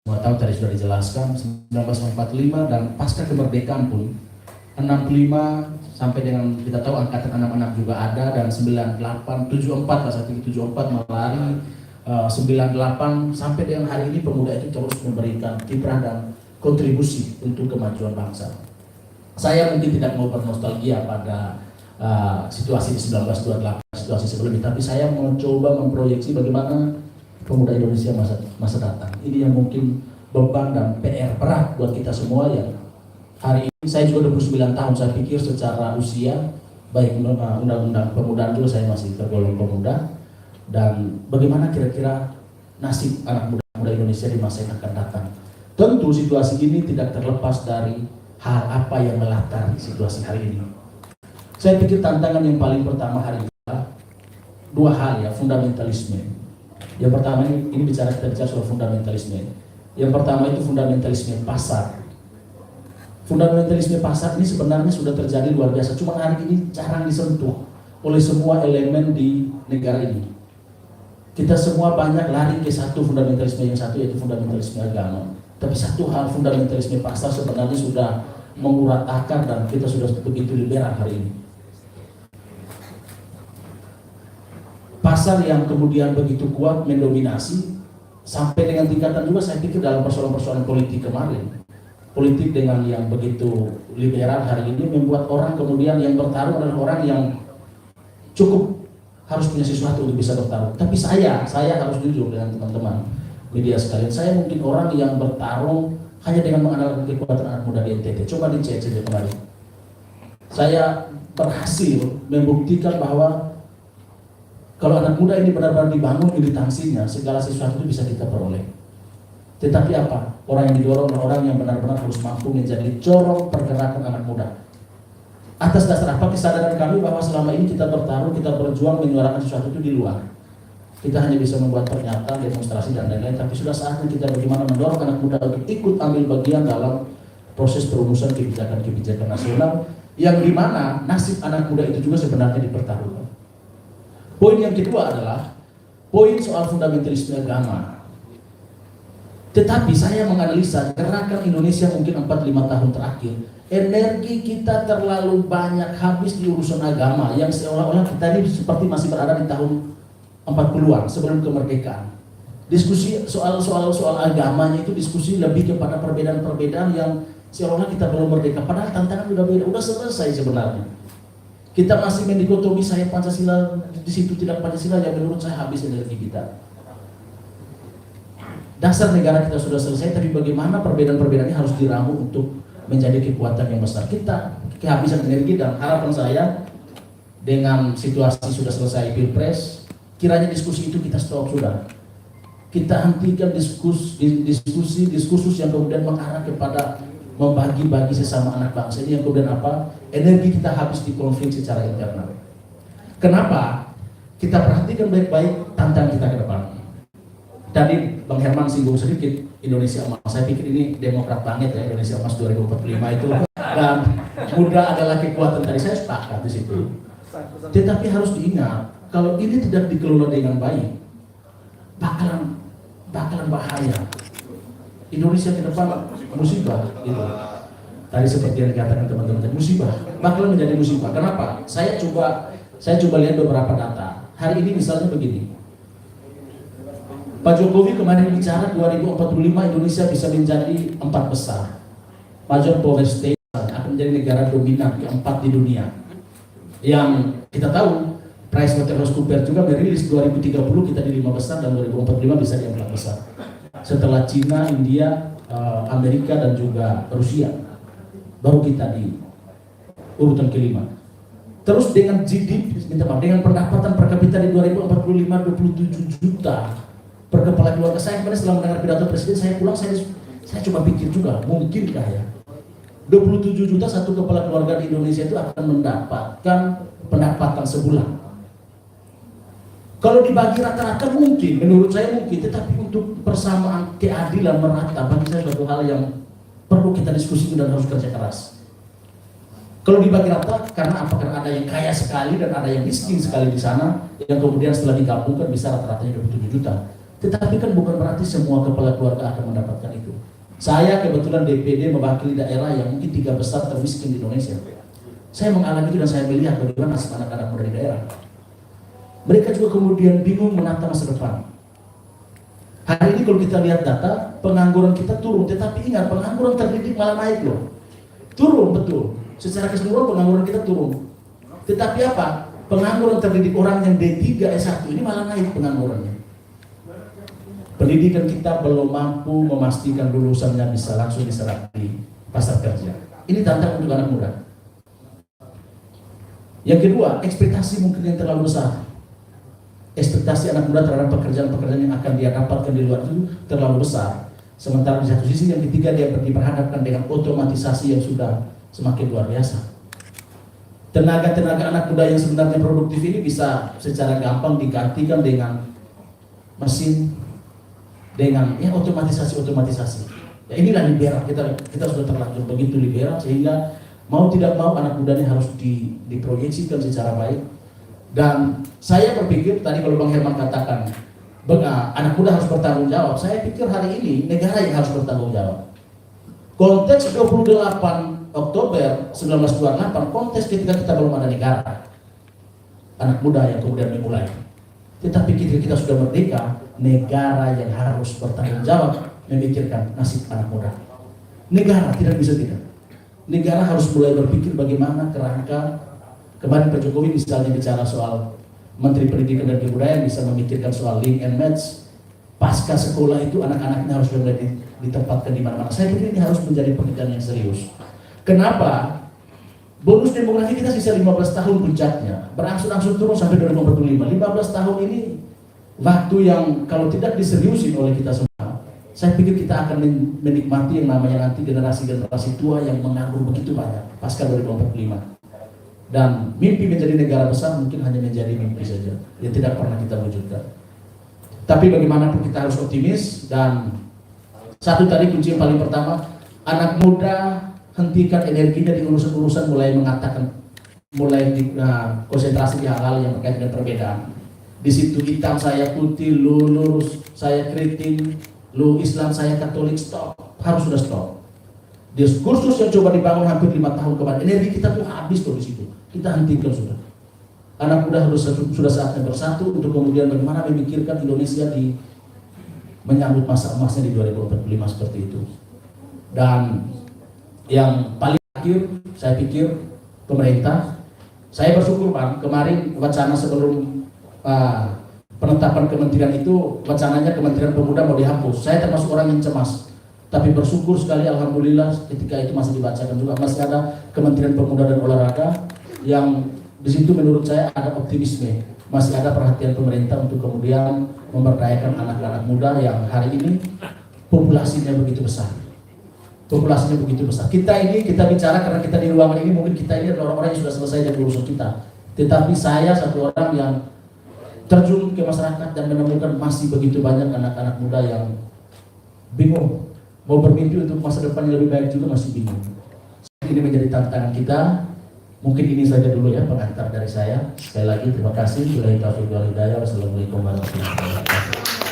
Semua tahu tadi sudah dijelaskan 1945 dan pasca kemerdekaan pun 65 sampai dengan kita tahu angkatan anak-anak juga ada, dan 98 74 lah saat ini 74 melari 98 sampai dengan hari ini pemuda itu terus memberikan kiprah dan kontribusi untuk kemajuan bangsa. Saya mungkin tidak mau bernostalgia pada situasi di 1928, situasi sebelumnya, tapi saya mau coba memproyeksi bagaimana pemuda Indonesia masa datang. Ini yang mungkin beban dan PR berat buat kita semua ya. Hari ini saya juga 29 tahun, saya pikir secara usia, baik undang-undang pemuda dulu saya masih tergolong pemuda, dan bagaimana kira-kira nasib anak muda Indonesia di masa yang akan datang. Tentu situasi ini tidak terlepas dari hal apa yang melatari situasi hari ini. Saya pikir tantangan yang paling pertama hari ini adalah dua hal ya, fundamentalisme. Yang pertama ini kita bicara soal fundamentalisme. Yang pertama itu fundamentalisme pasar. Fundamentalisme pasar ini sebenarnya sudah terjadi luar biasa, cuma hari ini jarang disentuh oleh semua elemen di negara ini. Kita semua banyak lari ke satu fundamentalisme, yang satu yaitu fundamentalisme agama. Tapi satu hal, fundamentalisme pasar sebenarnya sudah mengurat akar dan kita sudah begitu liberal hari ini. Pasar yang kemudian begitu kuat mendominasi sampai dengan tingkatan juga saya pikir dalam persoalan-persoalan politik kemarin. Politik dengan yang begitu liberal hari ini membuat orang kemudian yang bertarung adalah orang yang cukup harus punya sesuatu untuk bisa bertarung. Tapi saya harus jujur dengan teman-teman media sekalian, saya mungkin orang yang bertarung hanya dengan mengandalkan kekuatan anak muda di NTT. Coba dicek saja kemarin. Saya berhasil membuktikan bahwa kalau anak muda ini benar-benar dibangun militansinya, segala sesuatu itu bisa kita peroleh. Tetapi apa? Orang yang didorong adalah orang yang benar-benar harus mampu menjadi corong pergerakan anak muda. Atas dasar apa? Kesadaran kami bahwa selama ini kita bertarung, kita berjuang menyuarakan sesuatu itu di luar. Kita hanya bisa membuat pernyataan, demonstrasi dan lain-lain, tapi sudah saatnya kita bagaimana mendorong anak muda untuk ikut ambil bagian dalam proses perumusan kebijakan-kebijakan nasional, yang dimana nasib anak muda itu juga sebenarnya dipertaruhkan. Poin yang kedua adalah poin soal fundamentalisme agama. Tetapi saya menganalisa gerakan Indonesia mungkin 4-5 tahun terakhir, energi kita terlalu banyak habis di urusan agama yang seolah-olah kita ini seperti masih berada di tahun 40-an sebelum kemerdekaan. Diskusi soal agamanya itu diskusi lebih kepada perbedaan-perbedaan yang seolah-olah kita belum merdeka, padahal tantangan sudah beda, sudah selesai sebenarnya. Kita masih mendikotomi saya Pancasila, di situ tidak Pancasila, yang menurut saya habis energi kita. Dasar negara kita sudah selesai, tapi bagaimana perbedaan-perbedaan ini harus diramu untuk menjadi kekuatan yang besar. Kita kehabisan energi, dan harapan saya dengan situasi sudah selesai Pilpres, kiranya diskusi itu kita stop sudah. Kita hentikan diskusi yang kemudian mengarah kepada membagi-bagi sesama anak bangsa ini, yang kemudian apa? Energi kita habis di konflik secara internal. Kenapa? Kita perhatikan baik-baik tantangan kita ke depan. Tadi Bang Herman singgung sedikit Indonesia Emas. Saya pikir ini demokrat banget ya, Indonesia Emas 2045 itu, dan muda adalah kekuatan. Tadi saya sepakat di situ. Tetapi harus diingat, kalau ini tidak dikelola dengan baik, bakalan bahaya. Indonesia ke depan musibah gitu. Tadi seperti yang dikatakan teman-teman, musibah bakalan menjadi musibah. Kenapa? Saya coba lihat beberapa data. Hari ini misalnya begini. Pak Jokowi kemarin bicara 2045 Indonesia bisa menjadi 4 besar. Major Power State akan menjadi negara dominan keempat di dunia. Yang kita tahu PricewaterhouseCoopers juga merilis 2030 kita di 5 besar dan 2045 bisa di 4 besar. Setelah Cina, India, Amerika dan juga Rusia, baru kita di urutan kelima. Terus dengan GDP, dengan pendapatan per kapita di 2045 27 juta per kepala keluarga. Saya kemarin setelah mendengar pidato presiden, saya pulang saya coba pikir juga, mungkinkah ya 27 juta satu kepala keluarga di Indonesia itu akan mendapatkan pendapatan sebulan. Kalau dibagi rata-rata mungkin, menurut saya mungkin, tetapi untuk persamaan keadilan merata bagi saya suatu hal yang perlu kita diskusi dan harus kerja keras. Kalau dibagi rata, karena apa? Karena ada yang kaya sekali dan ada yang miskin sekali di sana, yang kemudian setelah digabungkan bisa rata-ratanya 27 juta. Tetapi kan bukan berarti semua kepala keluarga akan mendapatkan itu. Saya kebetulan DPD mewakili daerah yang mungkin 3 besar termiskin di Indonesia. Saya mengalami itu dan saya melihat bagaimana nasib anak-anak muda di daerah. Mereka juga kemudian bingung menata masa depan. Hari ini kalau kita lihat data, pengangguran kita turun, tetapi ingat pengangguran terdidik malah naik loh. Turun betul. Secara keseluruhan pengangguran kita turun. Tetapi apa? Pengangguran terdidik orang yang D3, S1 ini malah naik penganggurannya. Pendidikan kita belum mampu memastikan lulusannya bisa langsung diserap di pasar kerja. Ini tantangan untuk anak muda. Yang kedua, ekspektasi mungkin yang terlalu besar. Ekspektasi anak muda terhadap pekerjaan-pekerjaan yang akan dia dapatkan di luar itu terlalu besar. Sementara di satu sisi, yang ketiga, dia diperhadapkan dengan otomatisasi yang sudah semakin luar biasa. Tenaga-tenaga anak muda yang sebenarnya produktif ini bisa secara gampang digantikan dengan mesin, dengan otomatisasi. Ya inilah liberal, kita sudah terlanjur begitu liberal sehingga mau tidak mau anak muda ini harus diproyeksikan secara baik. Dan saya berpikir tadi kalau Bang Herman katakan anak muda harus bertanggung jawab, saya pikir hari ini negara yang harus bertanggung jawab. Konteks 28 Oktober 1928 konteks ketika kita belum ada negara, anak muda yang kemudian memulai. Tetapi kita sudah merdeka, negara yang harus bertanggung jawab memikirkan nasib anak muda. Negara tidak bisa tidak. Negara harus mulai berpikir bagaimana kerangka. Kemarin Pak Jokowi misalnya bicara soal Menteri Pendidikan dan Kebudayaan bisa memikirkan soal link and match. Pasca sekolah itu anak-anaknya harus mulai ditempatkan di mana-mana. Saya pikir ini harus menjadi pekerjaan yang serius. Kenapa? Bonus demografi kita sisa 15 tahun puncaknya, berangsur-angsur turun sampai 2045. 15 tahun ini waktu yang kalau tidak diseriusin oleh kita semua, saya pikir kita akan menikmati yang namanya nanti generasi-generasi tua yang menganggur begitu banyak pasca 2045. Dan mimpi menjadi negara besar mungkin hanya menjadi mimpi saja, yang tidak pernah kita wujudkan. Tapi bagaimanapun kita harus optimis, dan satu tadi kunci yang paling pertama, anak muda hentikan energinya di urusan-urusan mulai konsentrasi di hal-hal yang berkaitan dengan perbedaan. Di situ hitam saya putih, lu lurus saya keriting, lu Islam saya Katolik, stop, harus sudah stop. Diskursus yang coba dibangun hampir 5 tahun kemarin, energi kita tuh habis tuh di situ. Kita hentikan sudah. Anak muda harus sudah saatnya bersatu untuk kemudian bagaimana memikirkan Indonesia di menyambut masa emasnya di 2045 seperti itu. Dan yang paling akhir, saya pikir pemerintah, saya bersyukur Pak, kemarin wacana sebelum penetapan kementerian itu, wacananya Kementerian Pemuda mau dihapus. Saya termasuk orang yang cemas. Tapi bersyukur sekali, alhamdulillah ketika itu masih dibacakan juga, masih ada Kementerian Pemuda dan Olahraga yang di situ menurut saya ada optimisme, masih ada perhatian pemerintah untuk kemudian memberdayakan anak-anak muda yang hari ini populasinya begitu besar. Populasinya begitu besar. Kita bicara karena kita di ruangan ini, mungkin kita ini adalah orang-orang yang sudah selesai dari urusan kita. Tetapi saya satu orang yang terjun ke masyarakat dan menemukan masih begitu banyak anak-anak muda yang bingung. Mau bermimpi untuk masa depan yang lebih baik juga masih bingung. Ini menjadi tantangan kita. Mungkin ini saja dulu ya pengantar dari saya. Sekali lagi terima kasih. Wassalamualaikum warahmatullahi wabarakatuh.